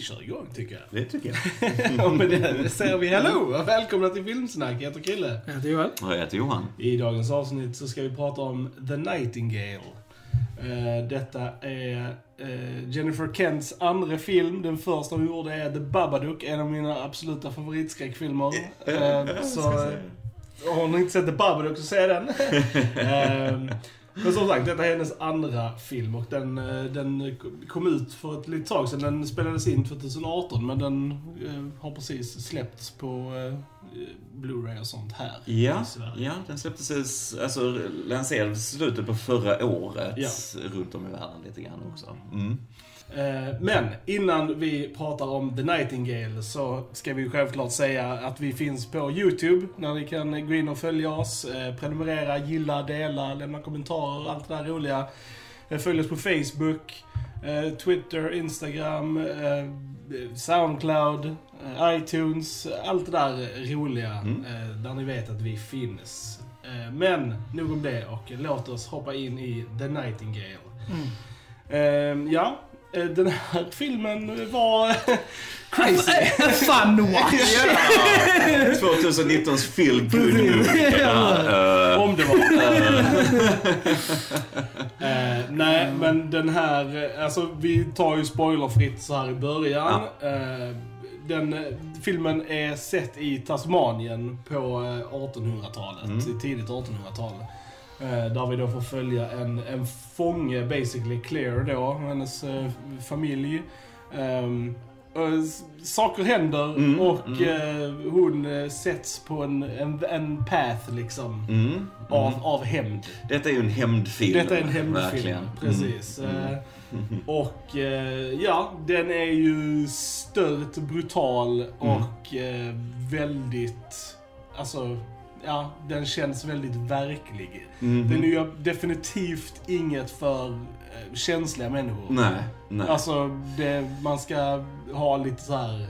kör igång tycker jag. Det tycker jag. Och med det säger vi hello och välkomna till Filmsnack. Jag heter Kille. Jag heter Joel. Och jag heter Johan. I dagens avsnitt så ska vi prata om The Nightingale. Detta är Jennifer Kents andra film. Den första hon gjorde är The Babadook, en av mina absoluta favoritskräckfilmer. Så har ni inte sett The Babadook så se den. Men som sagt, detta är hennes andra film och den kom ut för ett litet tag sedan. Den spelades in 2018 men den har precis släppts på Blu-ray och sånt här. Ja, den släpptes, alltså lanserades i slutet på förra året runt om i världen lite grann också. Men innan vi pratar om The Nightingale så ska vi självklart säga att vi finns på YouTube när ni kan gå in och följa oss, prenumerera, gilla, dela, lämna kommentarer, allt det där roliga. Följ oss på Facebook, Twitter, Instagram, Soundcloud, iTunes, allt det där roliga där ni vet att vi finns. Men nog om det och låt oss hoppa in i The Nightingale. Den här filmen var crazy. Fun watch. 2019s film om det var. Nej, men den här, alltså vi tar ju spoilerfritt så här i början. Filmen är sett i Tasmanien på 1800-talet, i tidigt 1800-tal. Där vi då får följa en fånge, basically Claire då, hennes familj. Saker händer och hon sätts på en path liksom av hämnd. Detta är ju en hämndfilm. Detta är en hämndfilm, precis. Och den är ju stört, brutal och väldigt, alltså den känns väldigt verklig. Den är ju definitivt inget för känsliga människor. Nej. Alltså, man ska ha lite så här.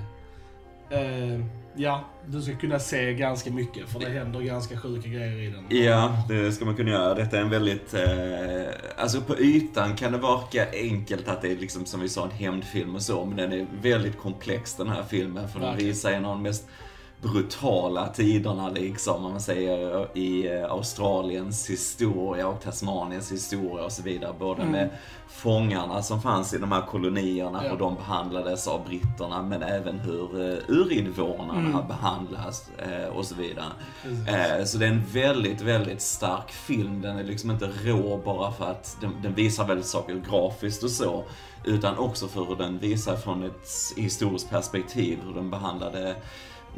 Du ska kunna se ganska mycket för det händer ganska sjuka grejer i den. Ja, det ska man kunna göra. Detta är en väldigt, alltså på ytan kan det verka enkelt att det är liksom som vi sa en hämndfilm och så, men den är väldigt komplex den här filmen för den visar en av de mest brutala tiderna liksom, man säger, i Australiens historia och Tasmaniens historia och så vidare, både med fångarna som fanns i de här kolonierna och de behandlades av britterna, men även hur urinvånarna behandlas och så vidare. Så det är en väldigt, väldigt stark film. Den är liksom inte rå bara för att den visar väldigt saker grafiskt och så, utan också för hur den visar från ett historiskt perspektiv, hur den behandlade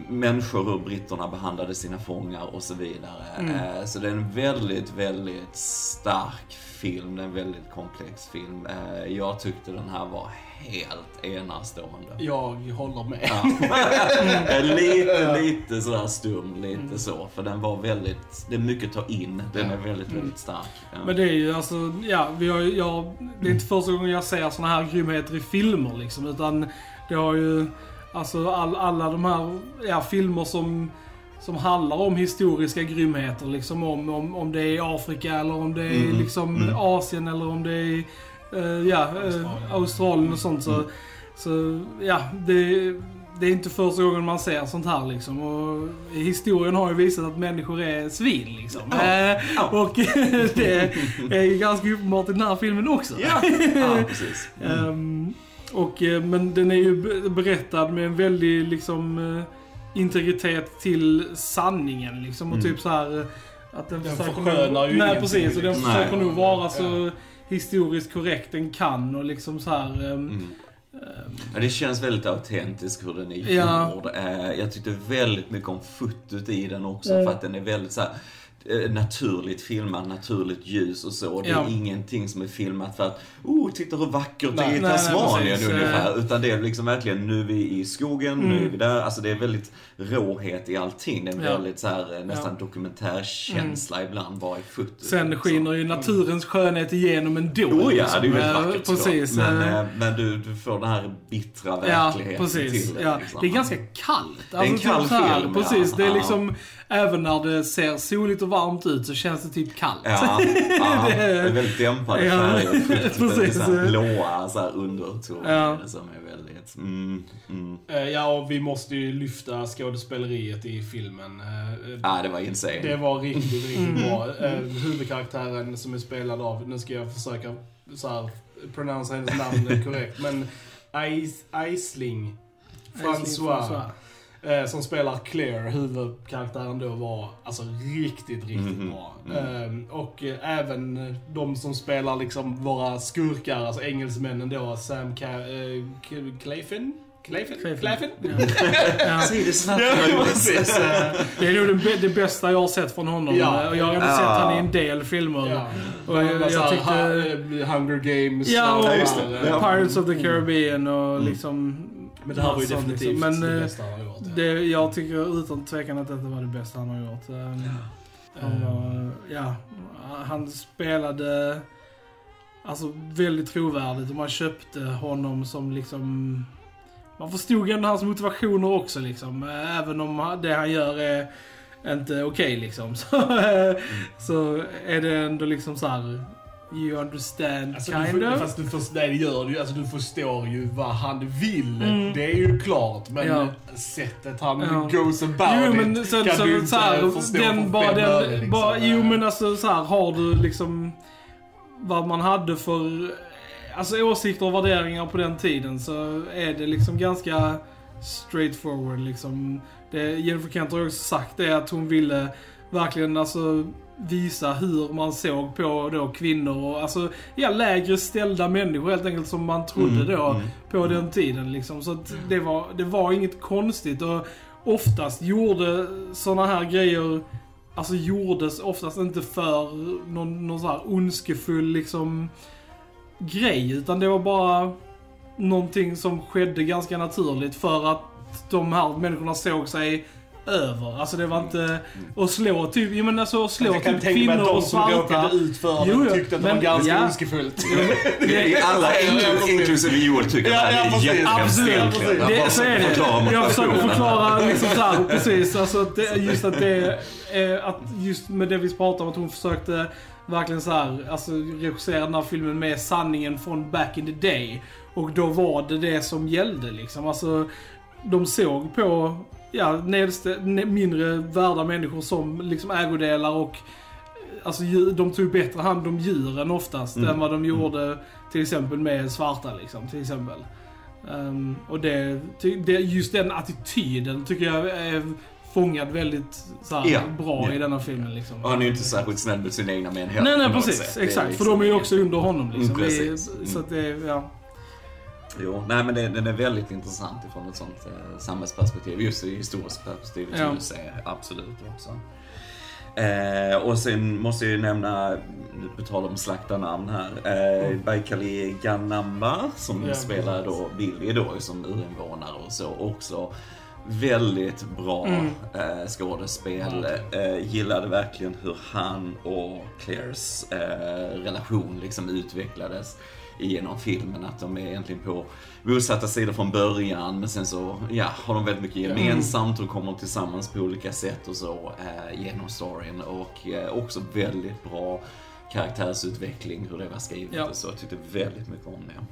människor och britterna behandlade sina fångar och så vidare. Så det är en väldigt, väldigt stark film. Det är en väldigt komplex film. Jag tyckte den här var helt enastående. Jag håller med. Lite sådär stum, lite så. För den var väldigt, det är mycket att ta in. Den är väldigt, väldigt stark. Men det är ju alltså, det är inte första gången jag ser såna här grymheter i filmer liksom, utan det har ju, alltså alla de här filmer som handlar om historiska grymheter liksom, om det är Afrika eller om det är liksom Asien eller om det är Australien och sånt, så det är inte första gången man ser sånt här liksom, och historien har ju visat att människor är svin liksom. Och det är ju ganska uppenbart i den här filmen också. Precis. Men den är ju berättad med en väldig liksom integritet till sanningen liksom, och typ så här att den förskönar ju nej, precis, och den försöker nog vara så historiskt korrekt den kan och liksom så här. Det känns väldigt autentiskt hur den är gjord. Jag tyckte väldigt mycket om fotot i den också, för att den är väldigt så här naturligt filmad, naturligt ljus och så. Det är ingenting som är filmat för att titta hur vackert det är i Tasmanien ungefär, utan det är liksom verkligen, nu är vi i skogen, nu är vi där. Alltså det är väldigt råhet i allting. Det är väldigt så här, nästan dokumentärkänsla ibland bara i fotot. Sen skiner ju naturens skönhet igenom en då. Det är ju väldigt vackert. Precis. Men du får den här bittra verkligheten till det. Liksom. Det är ganska kallt. Det är en kall film. Precis, det är liksom, även när det ser soligt och varmt ut så känns det typ kallt. Ja, det är väldigt dämpade färger. Precis. Så blåa så här undertoner som är väldigt... Ja, och vi måste ju lyfta skådespeleriet i filmen. Det var insane. Det var riktigt bra. Huvudkaraktären som är spelad av, nu ska jag försöka så här pronouncera hennes namn korrekt, men Aisling François. Som spelar Claire, huvudkaraktären då, var alltså riktigt bra. Och även de som spelar liksom våra skurkar, alltså engelsmännen då, Sam Claflin? Ja. Säg det snabbt. Det är nog det bästa jag har sett från honom. Ja. Och jag har ändå sett han i en del filmer. Ja. Och jag tyckte... Hunger Games. Ja, och just det. Pirates of the Caribbean och liksom... Men det här var ju definitivt liksom. det bästa han har gjort. Jag tycker utan tvekan att detta var det bästa han har gjort. Han spelade alltså väldigt trovärdigt och man köpte honom som liksom... Man förstod ändå hans motivationer också liksom. Även om det han gör är inte okej liksom. Så är det ändå liksom så här. You understand alltså, kind of. Fast det gör du. Alltså du förstår ju vad han vill. Det är ju klart. Men sättet han goes about men it så, kan så, du inte så här, förstå den, bara den, bara, jo men alltså så här, har du liksom vad man hade för alltså åsikter och värderingar på den tiden, så är det liksom ganska straightforward liksom. Jennifer Kent har också sagt det, att hon ville verkligen alltså visa hur man såg på då kvinnor och alltså lägre ställda människor helt enkelt, som man trodde då på den tiden liksom. Så att det var inget konstigt, och oftast gjorde såna här grejer alltså gjordes oftast inte för någon så här ondskefull liksom grej, utan det var bara någonting som skedde ganska naturligt för att de här människorna såg sig över. Alltså det var inte att slå typ, jag menar alltså slå typ kvinnor och svarta. Jag kan tänka mig att de som råkade ut för det tyckte att det var ganska ondskefullt. Alla inklusive Joel tycker att det är jättehemskt. Så är det. Jag försöker förklara liksom så här, precis. Alltså att just med det vi pratade om, att hon försökte verkligen så här, alltså regissera den här filmen med sanningen från back in the day. Och då var det som gällde liksom. Alltså de såg på mindre värda människor som liksom ägodelar, och alltså de tog bättre hand om djuren oftast än vad de gjorde till exempel med svarta liksom, till exempel. Och det just den attityden tycker jag är fångad väldigt så här, bra i denna filmen liksom. Och han är ju inte särskilt snäll med sina egna män heller. Nej, precis. Exakt. Liksom, för de är ju också under honom liksom. Så att det, Jo, nej men den är väldigt intressant ifrån ett sånt samhällsperspektiv. Just i historiskt perspektiv som du säger, absolut också. Och sen måste jag ju nämna, på tal om slaktarnamn här, Baikali Ganamba som spelar då Billy då som urinvånare och så också. Väldigt bra skådespel. Gillade verkligen hur han och Claires relation liksom utvecklades genom filmen, att de är egentligen på motsatta sidor från början, men sen så har de väldigt mycket gemensamt och kommer tillsammans på olika sätt och så genom storyn, och också väldigt bra karaktärsutveckling, hur det var skrivet och så. Jag tyckte väldigt mycket om det.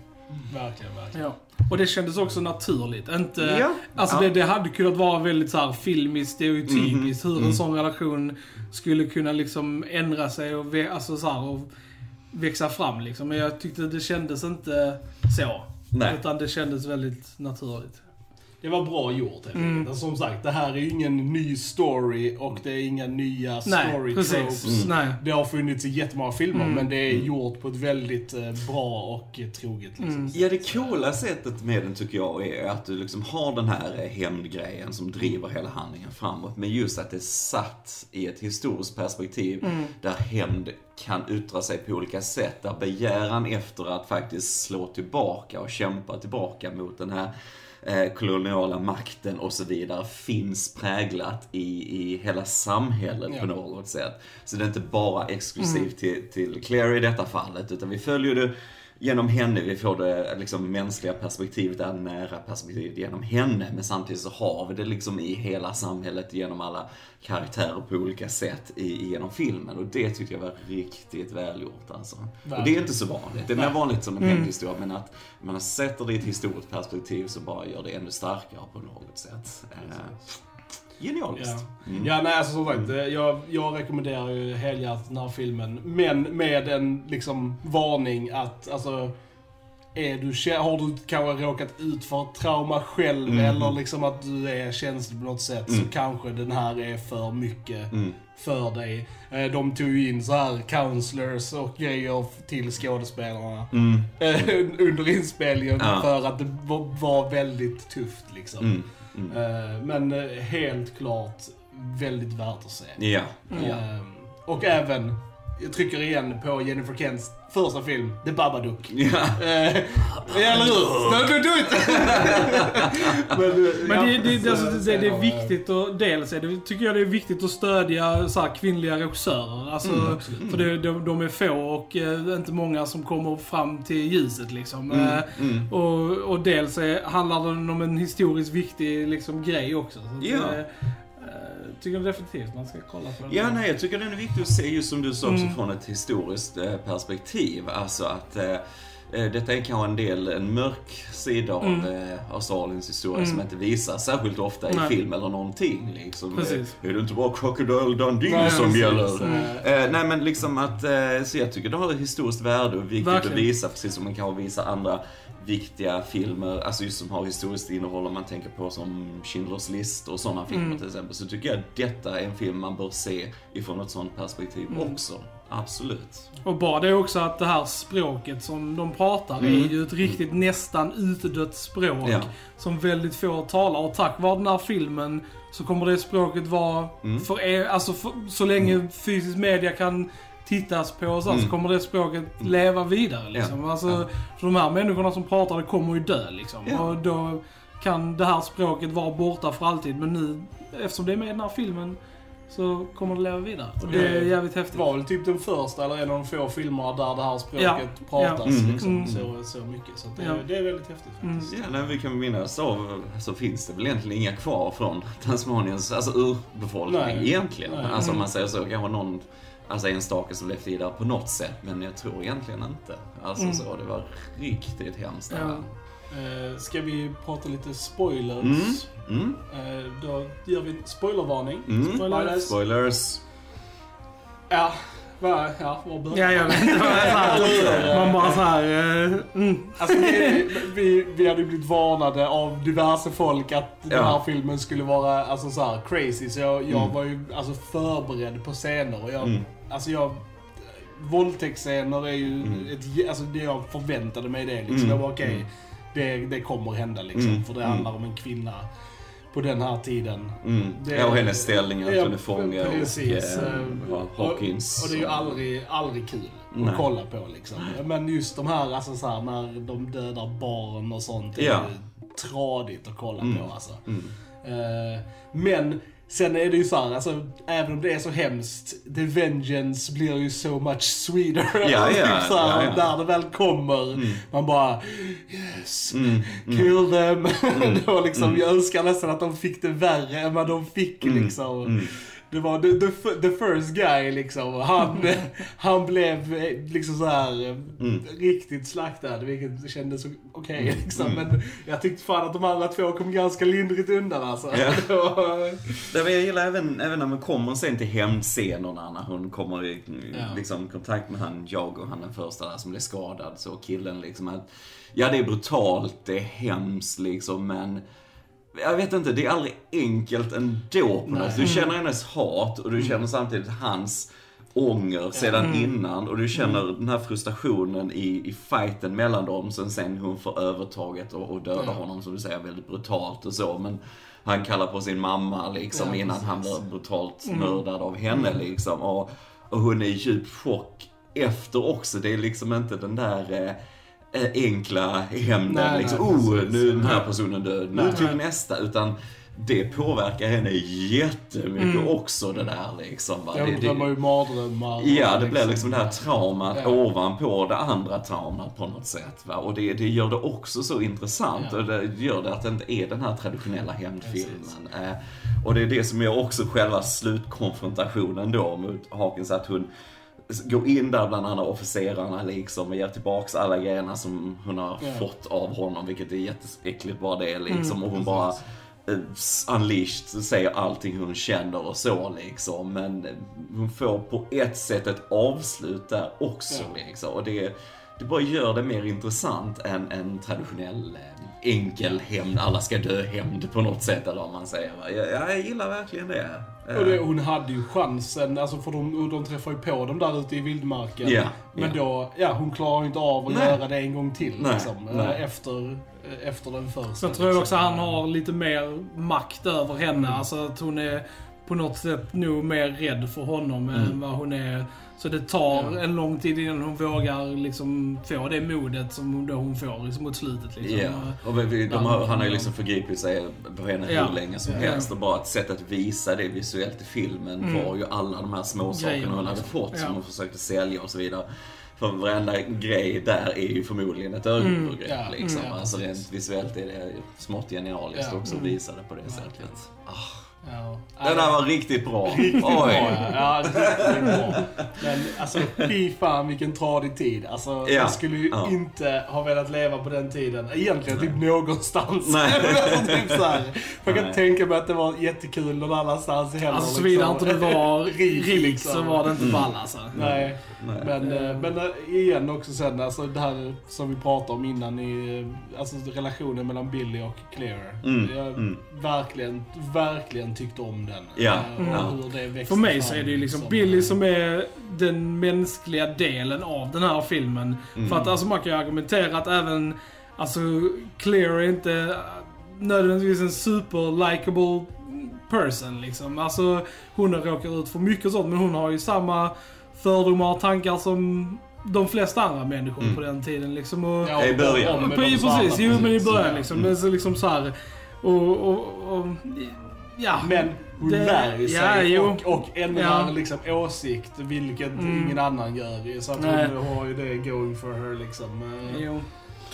Verkligen. Ja. Och det kändes också naturligt. Inte, alltså det hade kunnat vara väldigt så här filmiskt, stereotypiskt hur en sån relation skulle kunna liksom ändra sig och alltså så här, och växa fram liksom. Men jag tyckte det kändes inte så. Nej. Utan det kändes väldigt naturligt. Det var bra gjort helt enkelt. Som sagt, det här är ju ingen ny story och det är inga nya story tropes. Det har funnits i jättemånga filmer, men det är gjort på ett väldigt bra och troget liksom. Ja, det coola sättet med den tycker jag är att du liksom har den här hämndgrejen som driver hela handlingen framåt, men just att det är satt i ett historiskt perspektiv där hämnd kan yttra sig på olika sätt, där begäran efter att faktiskt slå tillbaka och kämpa tillbaka mot den här koloniala makten och så vidare finns präglat i hela samhället på något sätt. Så det är inte bara exklusivt till Claire i detta fallet, utan vi följer det genom henne vi får det liksom mänskliga perspektivet, det nära perspektivet genom henne, men samtidigt så har vi det liksom i hela samhället genom alla karaktärer på olika sätt genom filmen, och det tycker jag var riktigt välgjort alltså. Och det är inte så vanligt, det är mer vanligt som en hämndhistoria, men att man sätter det i ett historiskt perspektiv så bara gör det ännu starkare på något sätt. Genialiskt. Ja, nej, alltså som sagt, jag rekommenderar ju helhjärtat den här filmen, men med en liksom varning att alltså har du kanske råkat ut för ett trauma själv eller liksom att du är känslig på något sätt, så kanske den här är för mycket för dig. De tog ju in så här counselors och grejer till skådespelarna under inspelningen för att det var väldigt tufft liksom. Men helt klart väldigt värt att se. Och även, jag trycker igen på Jennifer Kents första film, The Babadook. Eller hur? Do it! Det är viktigt, och dels tycker jag det är viktigt att stödja så här kvinnliga regissörer. Alltså, för de är få och inte många som kommer fram till ljuset liksom. Och dels handlar det om en historiskt viktig liksom, grej också. Så tycker jag definitivt man ska kolla på den. Ja, nej, jag tycker den är viktig att se, just som du sa också, från ett historiskt perspektiv. Alltså att detta är kanske en mörk sida av Australiens historia som inte visas särskilt ofta i film eller någonting. Liksom. Är det inte bara Crocodile Dundee som gäller? Nej, men liksom att, så jag tycker det har ett historiskt värde och viktigt att visa, precis som man kan visa andra viktiga filmer, alltså just som har historiskt innehåll, om man tänker på som Schindler's List och sådana filmer till exempel, så tycker jag att detta är en film man bör se ifrån ett sådant perspektiv också. Absolut. Och bara det också att det här språket som de pratar är ju ett riktigt nästan utdött språk som väldigt få talar, och tack vare den här filmen så kommer det språket vara så länge fysisk media kan tittas på och så kommer det språket leva vidare liksom. För de här människorna som pratar, det kommer ju dö liksom. Och då kan det här språket vara borta för alltid, men nu, eftersom det är med i den här filmen, så kommer det leva vidare. Och det är jävligt häftigt. Det var väl typ den första eller en av de få filmer där det här språket pratas liksom, så mycket. Så det är väldigt häftigt faktiskt. Ja, när vi kan minnas så finns det väl egentligen inga kvar från Tasmaniens urbefolkning egentligen. Alltså om man säger så, kanske någon enstaka som levt vidare på något sätt, men jag tror egentligen inte. Alltså så, det var riktigt hemskt. Ska vi prata lite spoilers? Då gör vi en spoilervarning. Spoilers. Var börjar jag vet inte. Man bara såhär... Alltså, vi hade ju blivit varnade av diverse folk att den här filmen skulle vara alltså, så här crazy. Så jag var ju alltså, förberedd på scener. Och våldtäktsscener är ju det jag förväntade mig det. Liksom. Jag var okej. Det kommer hända liksom. För det handlar om en kvinna på den här tiden. Och hennes ställning att hon är fånge och Hawkins. Och det är ju aldrig kul att kolla på liksom. Men just de här, alltså så här, när de dödar barn och sånt, det är ju tradigt att kolla på alltså. Men sen är det ju så här, alltså, även om det är så hemskt, the vengeance blir ju so much sweeter. Där det väl kommer, man bara yes, kill them. Då liksom, jag önskar nästan att de fick det värre än vad de fick liksom. Det var the first guy liksom. Han blev liksom så här riktigt slaktad, vilket kändes okej liksom. Men jag tyckte fan att de andra två kom ganska lindrigt undan alltså. Jag gillar även när man kommer sen till hämndscenerna, när hon kommer i liksom, kontakt med jag och han den första där som blev skadad, så killen liksom att det är brutalt, det är hemskt liksom, men jag vet inte, det är aldrig enkelt ändå på något. Du känner hennes hat och du känner samtidigt hans ånger sedan innan, och du känner den här frustrationen i fighten mellan dem, sen hon får övertaget och dödar honom, som du säger, väldigt brutalt och så, men han kallar på sin mamma liksom innan han blir brutalt mördad av henne liksom, och hon är i djup chock efter också. Det är liksom inte den där enkla hämnden liksom, nu är den här personen död, nu till nästa, utan det påverkar henne jättemycket också det där liksom. Va? Ja, det drömmar ju mardrömmar. Ja, det blir liksom det här traumat ovanpå det andra traumat på något sätt. Va? Och det gör det också så intressant och det gör det att det inte är den här traditionella hämndfilmen. Och det är det som är också själva slutkonfrontationen då mot Hawkins, att hon går in där bland andra officerarna liksom och ger tillbaks alla grejerna som hon har fått av honom, vilket är jätteäckligt bara det liksom. Och hon bara unleashed säger allting hon känner och så liksom, men hon får på ett sätt ett avslut där också liksom. Och det bara gör det mer intressant än en traditionell enkel hämnd, alla ska dö hämnd på något sätt, eller om man säger. Jag gillar verkligen det. Och hon hade ju chansen, alltså för de träffar ju på dem där ute i vildmarken. Men då, hon klarar inte av att göra det en gång till liksom, efter den första. Så jag tror också att han har lite mer makt över henne, alltså att hon är på något sätt nog mer rädd för honom än vad hon är. Så det tar en lång tid innan hon vågar liksom få det modet som då hon får liksom mot slutet liksom. Och han har ju liksom förgripit sig på henne hur länge som helst, och bara ett sätt att visa det visuellt i filmen var ju alla de här små sakerna hon hade fått som hon försökte sälja och så vidare. För varenda grej där är ju förmodligen ett ögonbegrepp liksom. Alltså rent visuellt är det smått genialiskt också att visa det på det sättet. Den där var riktigt bra. Riktigt bra, ja. Riktigt bra. Men alltså, fy fan vilken tradig tid. Alltså, jag skulle ju inte ha velat leva på den tiden. Egentligen typ någonstans. Alltså, typ så här. Jag kan tänka mig att det var jättekul någon annanstans heller. Alltså såvida inte det var rik så var det inte ball alltså. Nej. Men igen också sen, alltså det här som vi pratade om innan alltså relationen mellan Billy och Claire. Jag verkligen tyckte om den. Hur det växte. För mig så är det ju liksom Billy som är den mänskliga delen av den här filmen. För att alltså man kan ju argumentera att även alltså Claire är inte nödvändigtvis en super likable person liksom. Alltså hon har råkat ut för mycket sånt, men hon har ju samma fördomar och tankar som de flesta andra människor på den tiden liksom. Och, i början. Precis, men i början liksom. Men så liksom så här och men hon lär sig och ändrar liksom åsikt, vilket ingen annan gör. Så att hon har ju det going for her liksom.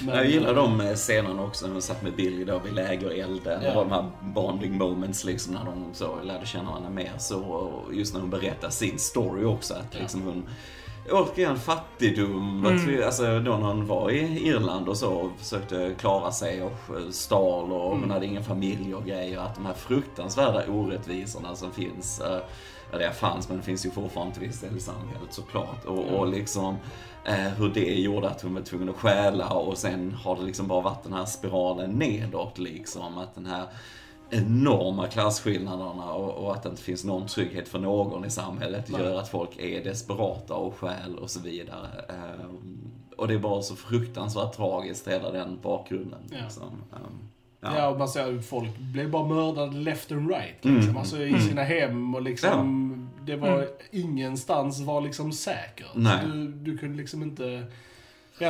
Men jag gillar de scenerna också när hon satt med Billy då vid lägerelden. Det var de här bonding moments liksom, när de så lärde känna henne mer så, och just när hon berättar sin story också, att liksom hon återigen fattigdom, alltså då när hon var i Irland och så försökte klara sig och stal och hon hade ingen familj och grejer, att de här fruktansvärda orättvisorna som finns, det fanns, men det finns ju fortfarande till viss del i samhället såklart, och liksom hur det gjorde att hon var tvungen att stjäla, och sen har det liksom bara varit den här spiralen nedåt liksom, att den här enorma klasskillnaderna och att det inte finns någon trygghet för någon i samhället gör att folk är desperata och stjäl och så vidare. Och det är bara så fruktansvärt tragiskt, hela den bakgrunden. Liksom. Och man ser att folk blev bara mördade left and right liksom. Alltså i sina hem och liksom det var ingenstans var liksom säkert. Du kunde liksom inte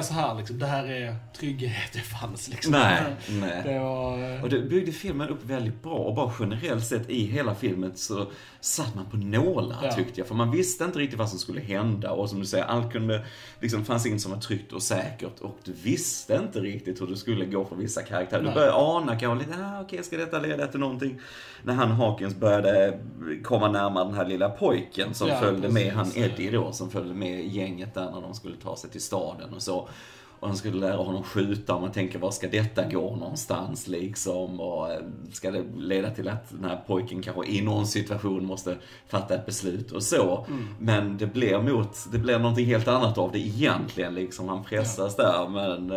så här liksom, det här är trygghet, det fanns liksom. Nej. Det var, och det byggde filmen upp väldigt bra, och bara generellt sett i hela filmen så satt man på nålar tyckte jag, för man visste inte riktigt vad som skulle hända, och som du säger, allt kunde liksom, fanns inget som var tryggt och säkert, och du visste inte riktigt hur det skulle gå för vissa karaktärer. Du började ana kanske lite, okej, ska detta leda till någonting? När Hawkins började komma närmare den här lilla pojken som följde med, han Eddie då, som följde med gänget där när de skulle ta sig till staden och så. Och han skulle lära honom skjuta, och man tänker, var ska detta gå någonstans liksom, och ska det leda till att den här pojken kanske i någon situation måste fatta ett beslut och så. Men det blir någonting helt annat av det egentligen liksom. Han pressas där, men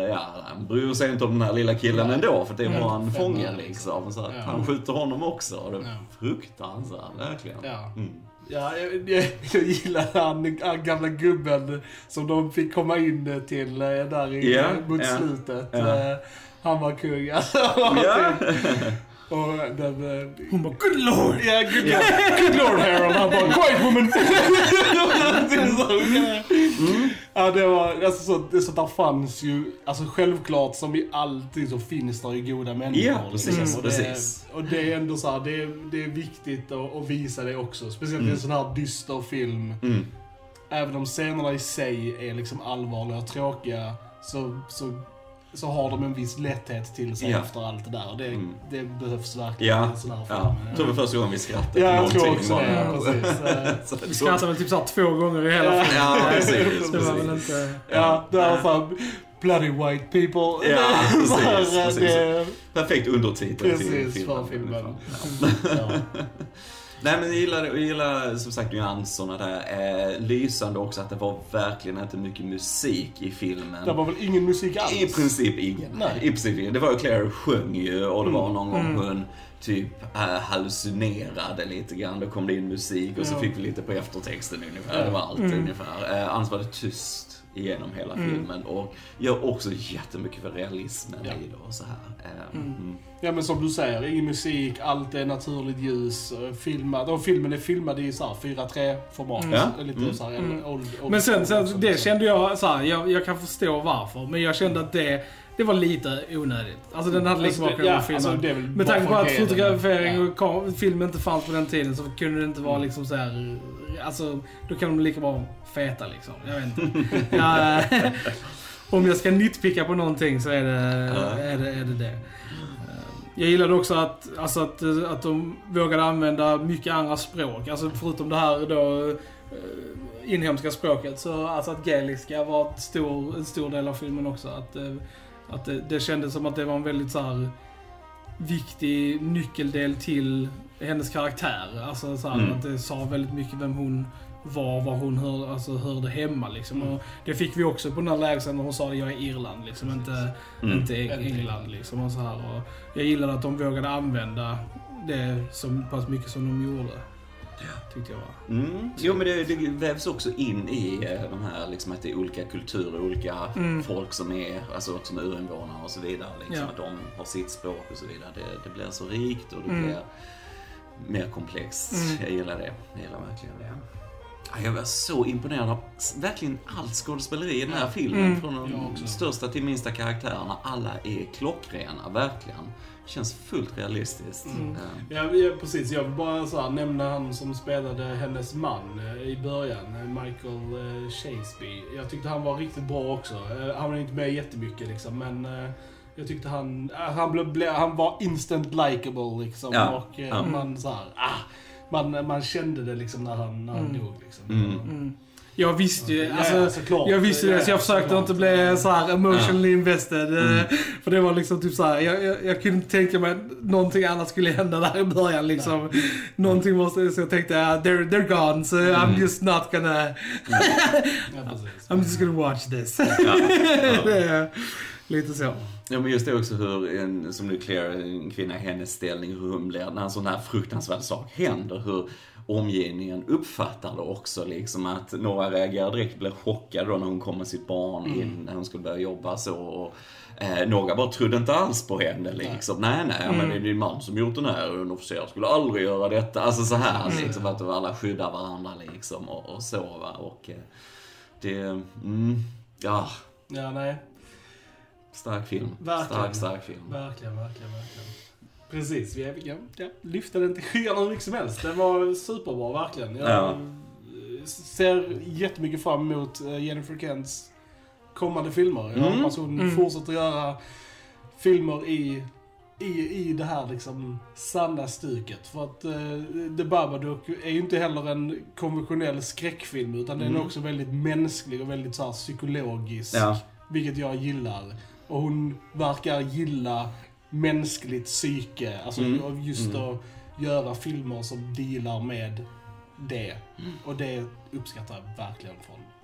han bryr sig inte om den här lilla killen ändå, för det är bara en fånge liksom, så att han skjuter honom också, och det fruktansvärt verkligen. Jag gillar han gamla gubben som de fick komma in till där mot slutet. Han var kung. Och den... Hon bara, good lord! Ja, good lord Harold. Han bara, quiet woman! Ja, det var, alltså så där fanns ju, alltså självklart som i allting så finns det ju goda människor. Ja, precis, precis. Och det är ändå så här, det är viktigt att visa det också. Speciellt i en sån här dyster film. Även om scenerna i sig är liksom allvarliga och tråkiga, så har de en viss lätthet till sig efter allt det där. Det behövs verkligen i en sån här film. Jag tror det första gången vi skrattade. Ja, jag tror också det. Precis. Vi skrattade väl typ så här 2 gånger i hela filmen. Ja, precis. Det var väl inte... Ja, det var så bloody white people. Ja, precis. Perfekt undertitel till filmen. Ja. Nej, men jag gillar som sagt nyanserna där. Lysande också att det var verkligen inte mycket musik i filmen. Det var väl ingen musik alls? I princip ingen. Nej. I princip ingen. Det var ju Claire sjöng ju och det var någon gång hon typ hallucinerade lite grann. Då kom det in musik och så fick vi lite på eftertexten ungefär. Det var allt ungefär. Annars var det tyst igenom hela filmen och gör också jättemycket för realismen i det och så här. Ja, men som du säger, ingen musik, allt är naturligt ljus, filmat. Och filmen är filmad i så här 4:3-format. Lite så här old men sen det kände jag så här, jag kan förstå varför, men jag kände att det var lite onödigt. Alltså den hade liksom varit filmen. Alltså, med tanke på att fotografering och film inte fanns på den tiden så kunde det inte vara liksom så här. Alltså då kan de lika bra feta liksom. Jag vet inte. Om jag ska nitpicka på någonting så är det. Jag gillade också att de vågade använda mycket andra språk. Alltså förutom det här då inhemska språket, så alltså att gaeliska var en stor del av filmen också. Att det kändes som att det var en väldigt så här viktig nyckeldel till hennes karaktär. Alltså så här, att det sa väldigt mycket vem hon var hon hörde hemma liksom. Och det fick vi också på den här lägsen när hon sa att jag är Irland liksom, inte England liksom och så här. Och jag gillade att de vågade använda det så pass mycket som de gjorde. Tyckte jag var. Jo, men det vävs också in i de här liksom, att det är olika kulturer, olika folk som är som är urinvånare och så vidare liksom, att de har sitt språk och så vidare. Det blir så rikt och det blir mer komplext. Jag gillar det. Jag gillar verkligen det. Jag var så imponerad av verkligen allt skådespeleri i den här filmen. Från de största till minsta karaktärerna. Alla är klockrena, verkligen. Känns fullt realistiskt. Ja, precis. Jag vill bara så här, nämna han som spelade hennes man i början. Michael Shakespeare. Jag tyckte han var riktigt bra också. Han var inte med jättemycket liksom, men jag tyckte han var instant likable liksom. Och man så här, man kände det liksom när han dog liksom. Jag visste ju, jag visste det, så jag försökte inte bli så här emotionally invested. För det var liksom typ så här, jag kunde inte tänka mig att någonting annat skulle hända där i början liksom. Någonting måste, så jag tänkte, they're gone, so I'm just not gonna I'm just gonna watch this. Lite så. Ja, men just det också hur som nu Claire, en kvinna i hennes ställning, hur hon blir när en sån här fruktansvärd sak händer, hur omgivningen uppfattar det också liksom, att några reagerar direkt, blir chockade då när hon kommer sitt barn in när hon skulle börja jobba så och några bara trodde inte alls på henne liksom. Nej, men det är din man som gjort den här och en officer skulle aldrig göra detta, alltså så här liksom, att alla skyddar varandra liksom och så va, och det ja, nej. Stark film. Stark film. Verkligen. Precis, vi lyfte den till skyarna hur mycket som helst. Det var superbra, verkligen. Jag ser jättemycket fram emot Jennifer Kents kommande filmer. Jag hoppas hon fortsätter göra filmer i det här liksom sanna stuket. För att The Babadook är ju inte heller en konventionell skräckfilm, utan den är också väldigt mänsklig och väldigt så här psykologisk. Vilket jag gillar. Och hon verkar gilla mänskligt psyke. Alltså just att göra filmer som dealar med det. Och det uppskattar jag verkligen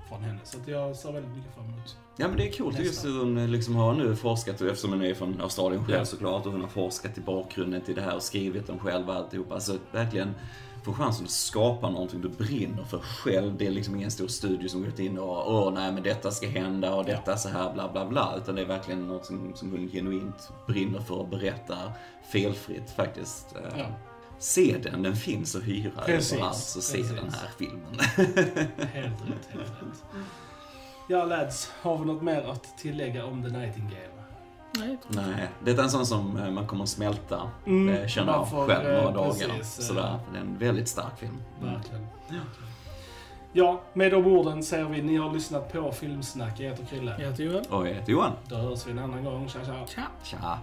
från henne. Så att jag ser väldigt mycket fram emot. Ja, men det är coolt just att hon liksom har nu forskat, eftersom hon är från Australien själv såklart, och hon har forskat i bakgrunden till det här och skrivit dem själv och alltihop. Alltså verkligen få chansen att skapa någonting du brinner för själv. Det är liksom ingen stor studio som gått in och nej men detta ska hända och detta så här bla bla bla, utan det är verkligen något som hon genuint brinner för att berätta felfritt faktiskt. Se den finns att hyra överallt, så se den här filmen. Helt rätt. Ja, lads, har vi något mer att tillägga om The Nightingale? Nej, det är en sån som man kommer att smälta. Känna man av får, själv några dagar. precis, Sådär. Det är en väldigt stark film. Verkligen. Ja, med de orden säger vi ni har lyssnat på Filmsnack. Jag heter Krille. Jag heter Johan. Och jag heter Johan. Då hörs vi en annan gång. Tja, tja. Tja.